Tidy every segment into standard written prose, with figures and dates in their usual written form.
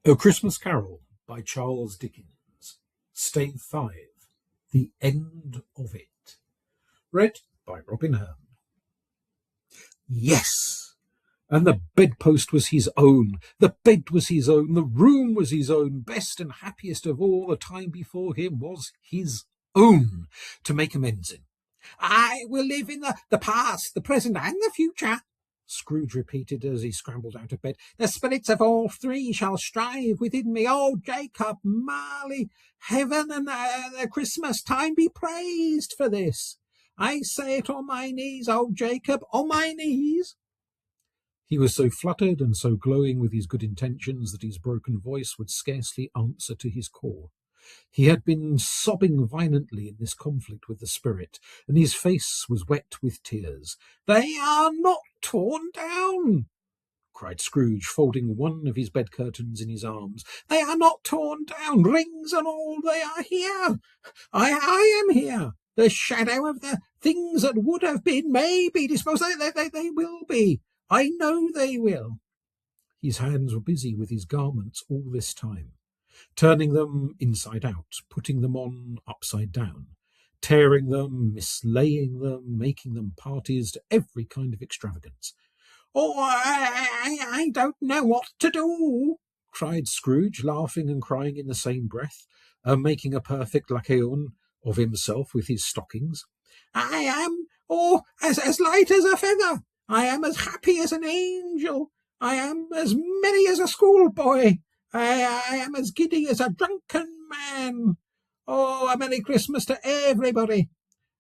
A Christmas Carol by Charles Dickens. Stave 5. The End of It. Read by Robin Hearn. Yes! And the bedpost was his own, the bed was his own, the room was his own, best and happiest of all the time before him was his own, to make amends in. I will live in the past, the present, and the future, Scrooge repeated as he scrambled out of bed. The spirits of all three shall strive within me. Oh, Jacob Marley, heaven and the Christmas time be praised for this. I say it on my knees, oh Jacob, on my knees. He was so fluttered and so glowing with his good intentions that his broken voice would scarcely answer to his call. He had been sobbing violently in this conflict with the spirit, and his face was wet with tears. They are not torn down, cried Scrooge, folding one of his bed curtains in his arms. They are not torn down, rings and all, they are here. I am here. The shadow of the things that would have been may be disposed. They will be. I know they will. His hands were busy with his garments all this time, turning them inside out, putting them on upside down, tearing them, mislaying them, making them parties to every kind of extravagance. Oh, I don't know what to do, cried Scrooge, laughing and crying in the same breath, making a perfect laqueon of himself with his stockings. I am, as light as a feather. I am as happy as an angel. I am as merry as a schoolboy. I am as giddy as a drunken man. Oh, a Merry Christmas to everybody.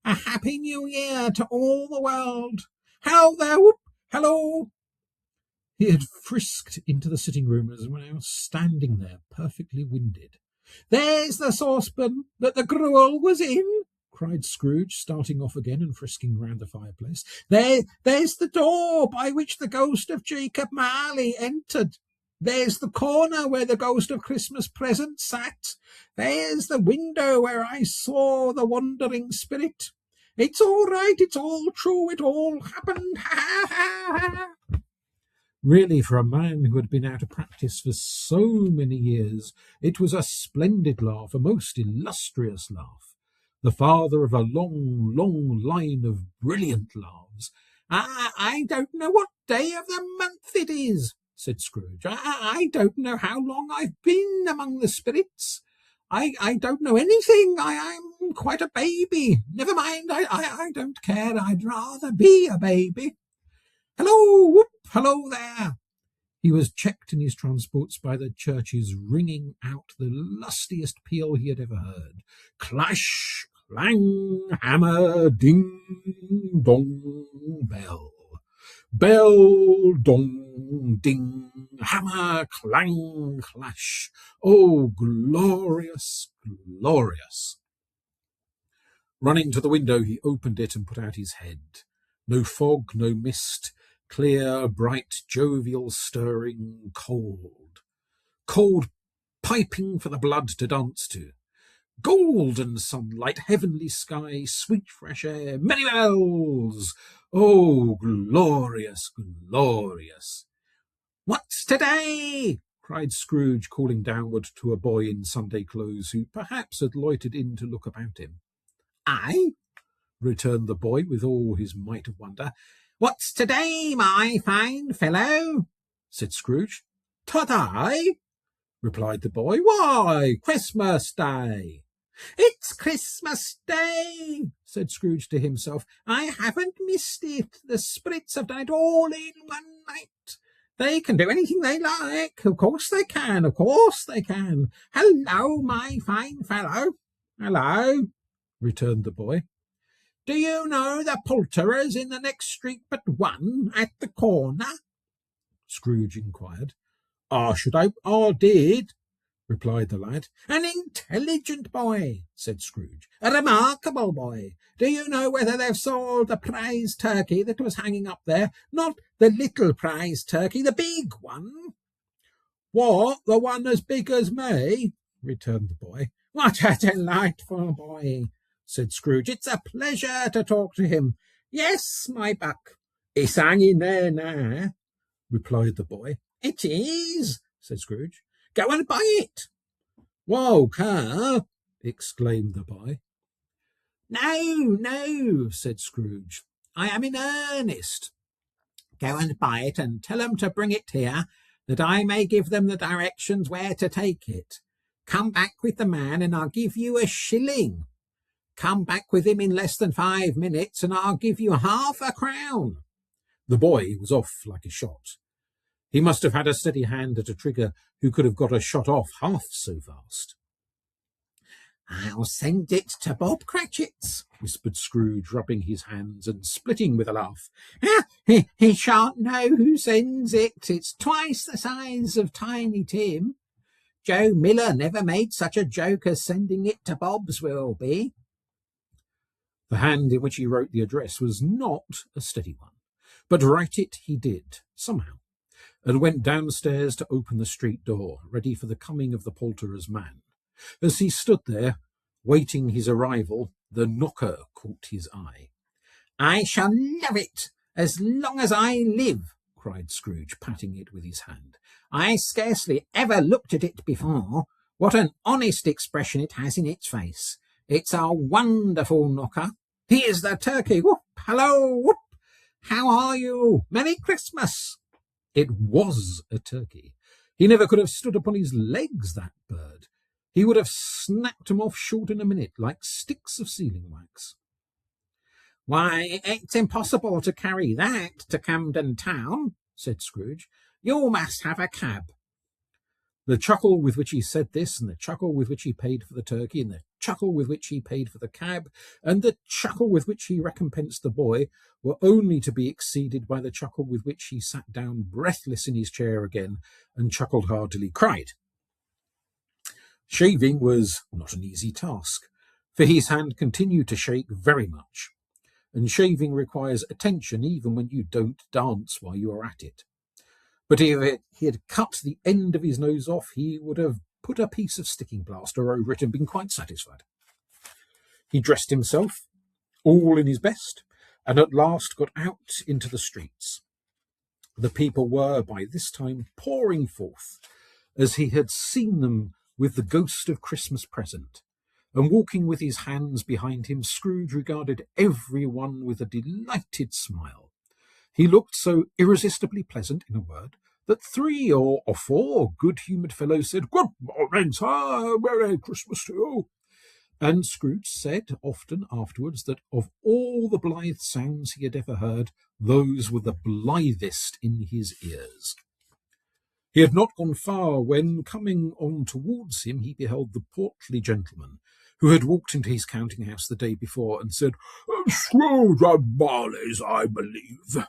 A Happy New Year to all the world. Hello there, whoop, hello. He had frisked into the sitting room and was now standing there, perfectly winded. There's the saucepan that the gruel was in, cried Scrooge, starting off again and frisking round the fireplace. There's the door by which the ghost of Jacob Marley entered. There's the corner where the ghost of Christmas present sat. There's the window where I saw the wandering spirit. It's all right, it's all true, it all happened. Ha, ha, ha. Really, for a man who had been out of practice for so many years, it was a splendid laugh, a most illustrious laugh, the father of a long, long line of brilliant laughs. I don't know what day of the month it is, said Scrooge. I don't know how long I've been among the spirits. I don't know anything. I'm quite a baby. Never mind, I don't care. I'd rather be a baby. Hello, whoop, hello there. He was checked in his transports by the churches ringing out the lustiest peal he had ever heard. Clash, clang, hammer, ding, dong, bell. Bell, dong, ding, hammer, clang, clash. Oh, glorious, glorious. Running to the window, he opened it and put out his head. No fog, no mist, clear, bright, jovial, stirring, cold. Cold, piping for the blood to dance to. Golden sunlight, heavenly sky, sweet fresh air, merry bells. Oh, glorious, glorious. What's today? Cried Scrooge, calling downward to a boy in Sunday clothes who perhaps had loitered in to look about him. I? Returned the boy with all his might of wonder. What's today, my fine fellow? Said Scrooge. Today? Replied the boy. Why, Christmas Day. It's Christmas Day, said Scrooge to himself. I haven't missed it. The spirits have done it all in one night. They can do anything they like. Of course they can. Of course they can. Hello, my fine fellow. Hello, returned the boy. Do you know the poulterers in the next street but one, at the corner? Scrooge inquired. I did, replied the lad. An intelligent boy, said Scrooge. A remarkable boy. Do you know whether they've sold the prize turkey that was hanging up there? Not the little prize turkey, the big one. What, the one as big as me? Returned the boy. What a delightful boy, said Scrooge. It's a pleasure to talk to him. Yes, my buck. It's hanging there now, replied the boy. It is, said Scrooge. Go and buy it." "Whoa, car!" exclaimed the boy. "No, no," said Scrooge. "I am in earnest. Go and buy it, and tell them to bring it here, that I may give them the directions where to take it. Come back with the man, and I'll give you a shilling. Come back with him in less than 5 minutes, and I'll give you half a crown." The boy was off like a shot. He must have had a steady hand at a trigger who could have got a shot off half so fast. "I'll send it to Bob Cratchit's," whispered Scrooge, rubbing his hands and splitting with a laugh. He shan't know who sends it. It's twice the size of Tiny Tim. Joe Miller never made such a joke as sending it to Bob's will be." The hand in which he wrote the address was not a steady one, but write it he did, somehow, and went downstairs to open the street door, ready for the coming of the poulterer's man. As he stood there, waiting his arrival, the knocker caught his eye. "I shall love it as long as I live," cried Scrooge, patting it with his hand. "I scarcely ever looked at it before. What an honest expression it has in its face. It's a wonderful knocker. Here's the turkey. Whoop! Hello! Whoop! How are you? Merry Christmas!" It was a turkey. He never could have stood upon his legs, that bird. He would have snapped them off short in a minute, like sticks of sealing wax. "Why, it's impossible to carry that to Camden Town," said Scrooge. "You must have a cab." The chuckle with which he said this, and the chuckle with which he paid for the turkey, and the chuckle with which he paid for the cab, and the chuckle with which he recompensed the boy, were only to be exceeded by the chuckle with which he sat down breathless in his chair again, and chuckled hard till he cried. Shaving was not an easy task, for his hand continued to shake very much, and shaving requires attention even when you don't dance while you are at it. But if he had cut the end of his nose off, he would have put a piece of sticking plaster over it and been quite satisfied. He dressed himself, all in his best, and at last got out into the streets. The people were by this time pouring forth, as he had seen them with the ghost of Christmas present, and walking with his hands behind him, Scrooge regarded every one with a delighted smile. He looked so irresistibly pleasant, in a word, that 3 or 4 good-humoured fellows said, "Good morning, sir, Merry Christmas to you." And Scrooge said often afterwards that of all the blithe sounds he had ever heard, those were the blithest in his ears. He had not gone far when, coming on towards him, he beheld the portly gentleman who had walked into his counting-house the day before and said, "Scrooge and Marley's, I believe."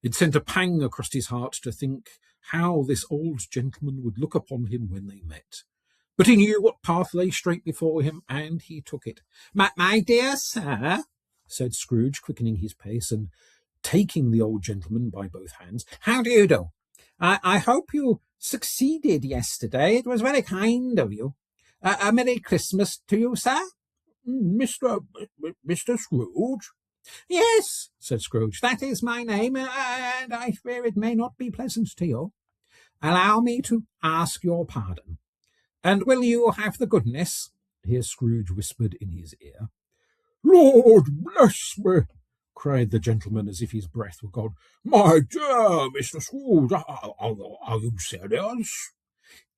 It sent a pang across his heart to think how this old gentleman would look upon him when they met. But he knew what path lay straight before him, and he took it. My dear sir," said Scrooge, quickening his pace and taking the old gentleman by both hands, "how do you do? I hope you succeeded yesterday. It was very kind of you. A Merry Christmas to you, sir." Mr. Scrooge?" "Yes," said Scrooge, "that is my name, and I fear it may not be pleasant to you. Allow me to ask your pardon. And will you have the goodness," here Scrooge whispered in his ear. "Lord bless me!" cried the gentleman, as if his breath were gone. "My dear Mr. Scrooge, are you serious?"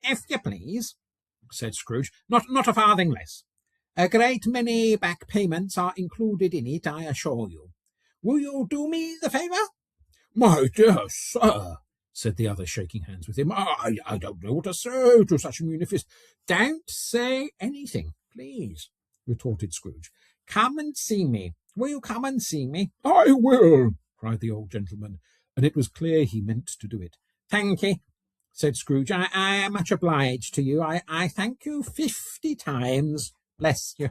"If you please," said Scrooge, not a farthing less. "A great many back payments are included in it, I assure you. Will you do me the favour?" "My dear sir," said the other, shaking hands with him, I don't know what to say to such a munificent—" "Don't say anything, please," retorted Scrooge. "Come and see me. Will you come and see me?" "I will," cried the old gentleman, and it was clear he meant to do it. "Thank ye," said Scrooge. I am much obliged to you. I thank you 50 times. Bless you."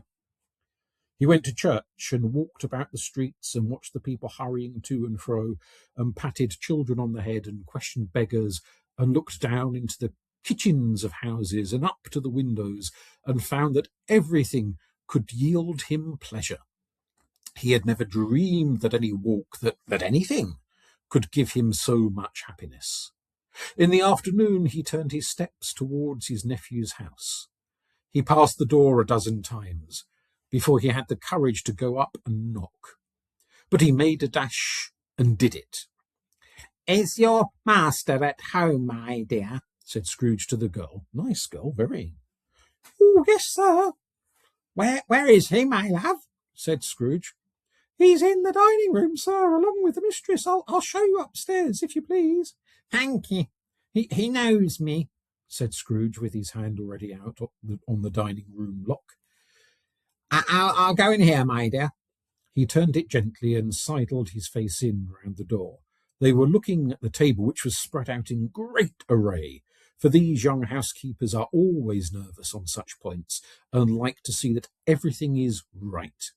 He went to church and walked about the streets and watched the people hurrying to and fro, and patted children on the head and questioned beggars, and looked down into the kitchens of houses and up to the windows, and found that everything could yield him pleasure. He had never dreamed that any walk, that anything, could give him so much happiness. In the afternoon he turned his steps towards his nephew's house. He passed the door a dozen times before he had the courage to go up and knock. But he made a dash and did it. "Is your master at home, my dear?" said Scrooge to the girl. Nice girl, very. "Oh, yes, sir." Where is he, my love?" said Scrooge. "He's in the dining room, sir, along with the mistress. I'll show you upstairs, if you please." "Thank you. He knows me," said Scrooge, with his hand already out on the dining room lock. I'll go in here, my dear." He turned it gently and sidled his face in round the door. They were looking at the table, which was spread out in great array, for these young housekeepers are always nervous on such points and like to see that everything is right.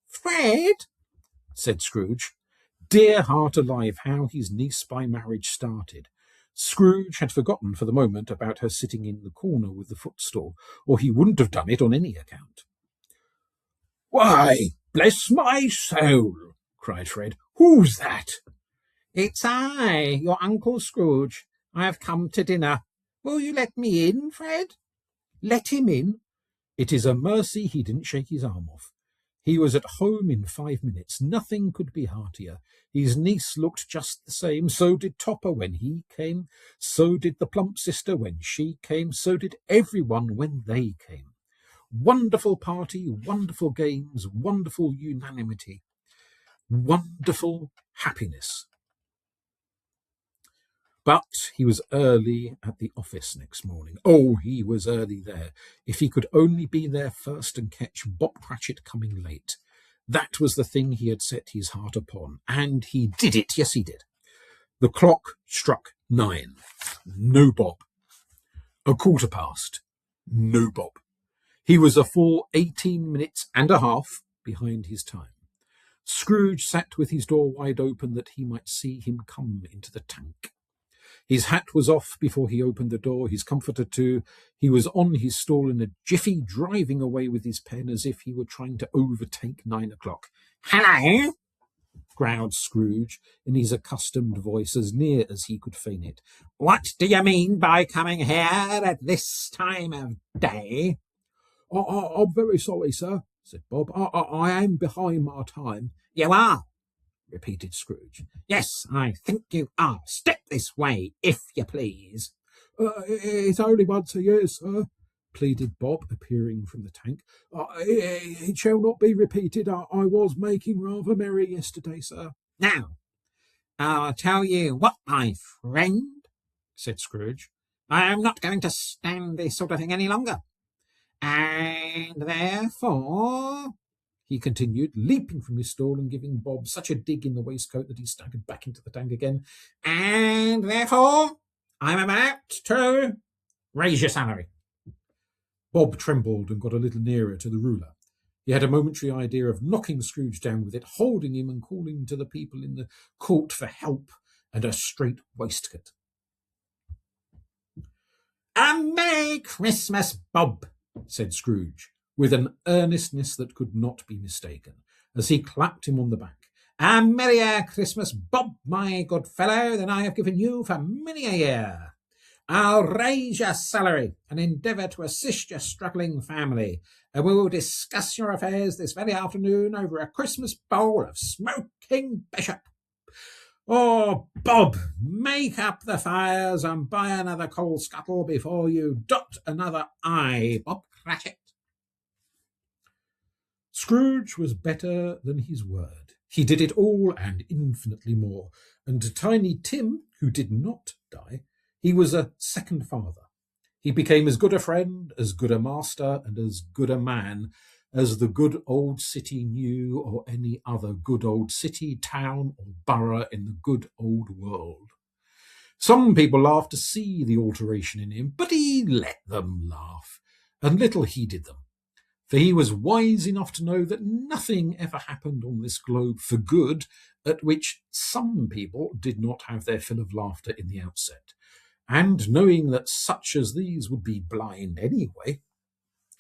"Fred," said Scrooge. Dear heart alive, how his niece by marriage started. Scrooge had forgotten for the moment about her sitting in the corner with the footstool, or he wouldn't have done it on any account. "Why, bless my soul!" cried Fred. "Who's that?" "It's I, your Uncle Scrooge. I have come to dinner. Will you let me in, Fred?" Let him in? It is a mercy he didn't shake his arm off. He was at home in 5 minutes. Nothing could be heartier. His niece looked just the same. So did Topper when he came. So did the plump sister when she came. So did everyone when they came. Wonderful party, wonderful games, wonderful unanimity, wonderful happiness. But he was early at the office next morning. Oh, he was early there. If he could only be there first and catch Bob Cratchit coming late. That was the thing he had set his heart upon. And he did it. Yes, he did. The clock struck 9. No Bob. 1:15. No Bob. He was a full 18 minutes and a half behind his time. Scrooge sat with his door wide open that he might see him come into the tank. His hat was off before he opened the door, his comforter too. He was on his stall in a jiffy, driving away with his pen as if he were trying to overtake 9 o'clock. "Hello," growled Scrooge in his accustomed voice, as near as he could feign it. "What do you mean by coming here at this time of day?" I'm very sorry, sir," said Bob. I am behind my time." "You are," repeated Scrooge. "Yes, I think you are. Step this way, if you please." It's only once a year, sir," pleaded Bob, appearing from the tank. It shall not be repeated. I was making rather merry yesterday, sir." "Now, I'll tell you what, my friend," said Scrooge. "I am not going to stand this sort of thing any longer. And therefore," he continued, leaping from his stall and giving Bob such a dig in the waistcoat that he staggered back into the tank again, "and therefore I'm about to raise your salary." Bob trembled and got a little nearer to the ruler. He had a momentary idea of knocking Scrooge down with it, holding him and calling to the people in the court for help and a straight waistcoat. "A Merry Christmas, Bob," said Scrooge, with an earnestness that could not be mistaken, as he clapped him on the back. "A merrier Christmas, Bob, my good fellow, than I have given you for many a year. I'll raise your salary and endeavour to assist your struggling family, and we will discuss your affairs this very afternoon over a Christmas bowl of smoking bishop. Oh, Bob, make up the fires and buy another coal scuttle before you dot another I, Bob Cratchit." Scrooge was better than his word. He did it all and infinitely more. And to Tiny Tim, who did not die, he was a second father. He became as good a friend, as good a master, and as good a man as the good old city knew, or any other good old city, town, or borough in the good old world. Some people laughed to see the alteration in him, but he let them laugh, and little heeded them. For he was wise enough to know that nothing ever happened on this globe for good at which some people did not have their fill of laughter in the outset. And knowing that such as these would be blind anyway,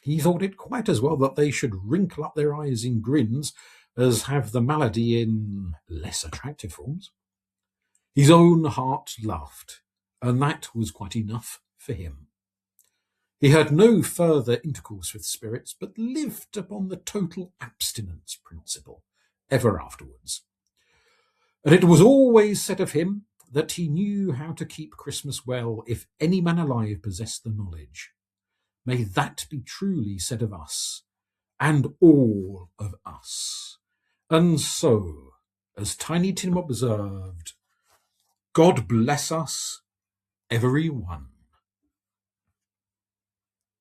he thought it quite as well that they should wrinkle up their eyes in grins as have the malady in less attractive forms. His own heart laughed, and that was quite enough for him. He had no further intercourse with spirits, but lived upon the total abstinence principle ever afterwards. And it was always said of him that he knew how to keep Christmas well, if any man alive possessed the knowledge. May that be truly said of us, and all of us. And so, as Tiny Tim observed, God bless us, every one.